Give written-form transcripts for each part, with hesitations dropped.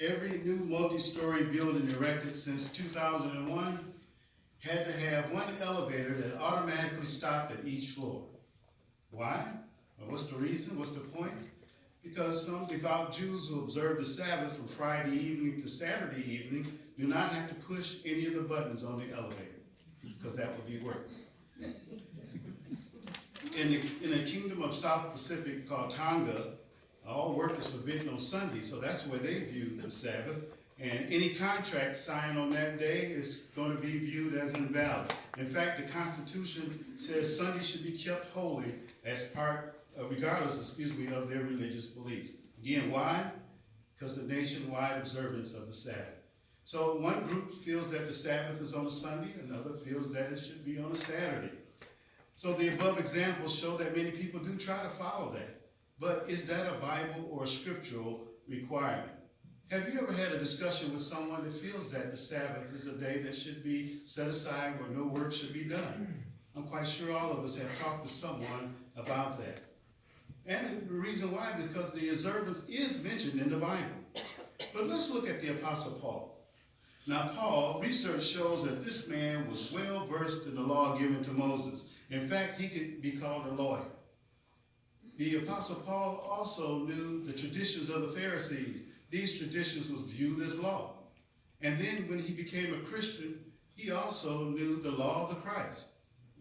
every new multi-story building erected since 2001 had to have one elevator that automatically stopped at each floor. Why? Well, what's the reason? What's the point? Because some devout Jews who observe the Sabbath from Friday evening to Saturday evening do not have to push any of the buttons on the elevator, because that would be work. In a kingdom of South Pacific called Tonga, all work is forbidden on Sunday, so that's where they view the Sabbath. And any contract signed on that day is going to be viewed as invalid. In fact, the Constitution says Sunday should be kept holy as part, regardless, of their religious beliefs. Again, why? Because the nationwide observance of the Sabbath. So one group feels that the Sabbath is on a Sunday, another feels that it should be on a Saturday. So the above examples show that many people do try to follow that. But is that a Bible or a scriptural requirement? Have you ever had a discussion with someone that feels that the Sabbath is a day that should be set aside where no work should be done? I'm quite sure all of us have talked to someone about that. And the reason why is because the observance is mentioned in the Bible. But let's look at the Apostle Paul. Now, Paul, research shows that this man was well versed in the law given to Moses. In fact, he could be called a lawyer. The Apostle Paul also knew the traditions of the Pharisees. These traditions was viewed as law. And then when he became a Christian, he also knew the law of the Christ.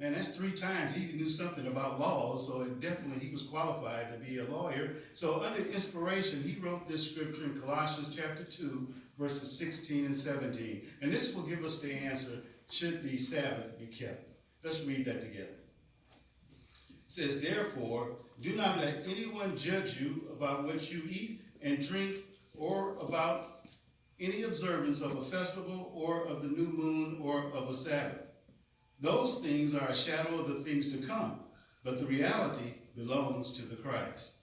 And that's 3 times he knew something about laws, so he was qualified to be a lawyer. So under inspiration, he wrote this scripture in Colossians chapter 2, verses 16 and 17. And this will give us the answer, should the Sabbath be kept? Let's read that together. It says, therefore, do not let anyone judge you about what you eat and drink, or about any observance of a festival, or of the new moon, or of a Sabbath. Those things are a shadow of the things to come, but the reality belongs to the Christ.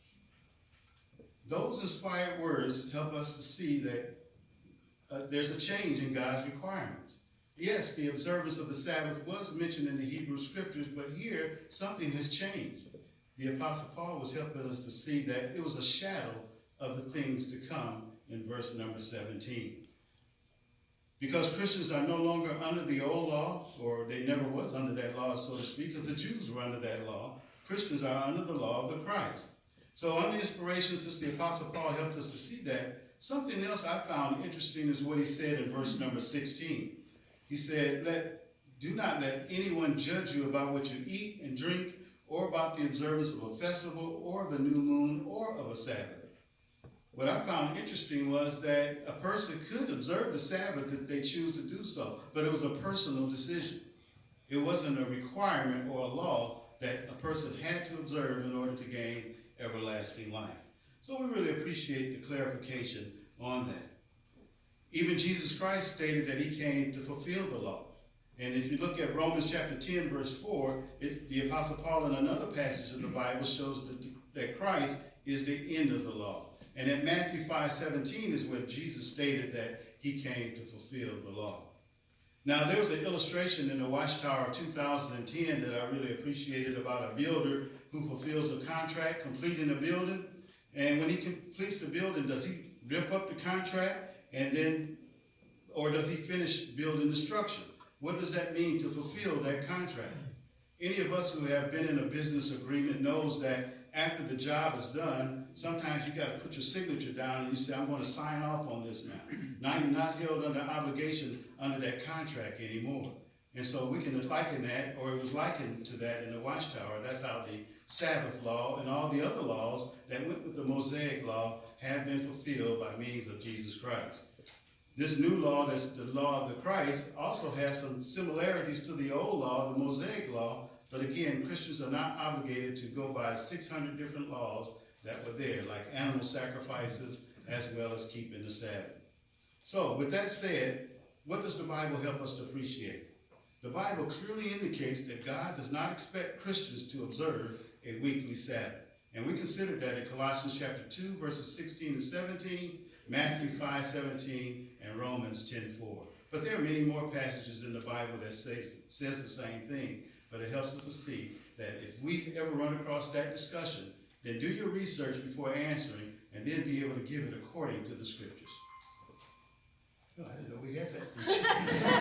Those inspired words help us to see that there's a change in God's requirements. Yes, the observance of the Sabbath was mentioned in the Hebrew scriptures, but here something has changed. The Apostle Paul was helping us to see that it was a shadow of the things to come in verse number 17. Because Christians are no longer under the old law, or they never was under that law, so to speak, because the Jews were under that law. Christians are under the law of the Christ. So under inspiration, since the Apostle Paul helped us to see that, something else I found interesting is what he said in verse number 16. He said, do not let anyone judge you about what you eat and drink, or about the observance of a festival, or of the new moon, or of a Sabbath. What I found interesting was that a person could observe the Sabbath if they choose to do so, but it was a personal decision. It wasn't a requirement or a law that a person had to observe in order to gain everlasting life. So we really appreciate the clarification on that. Even Jesus Christ stated that he came to fulfill the law. And if you look at Romans chapter 10, verse 4, the Apostle Paul in another passage of the Bible shows that Christ is the end of the law. And at Matthew 5:17 is where Jesus stated that he came to fulfill the law. Now, there was an illustration in the Watchtower of 2010 that I really appreciated about a builder who fulfills a contract completing a building. And when he completes the building, does he rip up the contract or does he finish building the structure? What does that mean to fulfill that contract? Any of us who have been in a business agreement knows that after the job is done, sometimes you got to put your signature down and you say, I'm going to sign off on this now. Now you're not held under obligation under that contract anymore. And so we can liken that, or it was likened to that in the Watchtower. That's how the Sabbath law and all the other laws that went with the Mosaic law have been fulfilled by means of Jesus Christ. This new law, that's the law of the Christ, also has some similarities to the old law, the Mosaic law. But again, Christians are not obligated to go by 600 different laws that were there, like animal sacrifices, as well as keeping the Sabbath. So with that said, what does the Bible help us to appreciate? The Bible clearly indicates that God does not expect Christians to observe a weekly Sabbath. And we considered that in Colossians chapter 2, verses 16 to 17, Matthew 5:17, and Romans 10:4. But there are many more passages in the Bible that says the same thing. But it helps us to see that if we ever run across that discussion, then do your research before answering, and then be able to give it according to the scriptures.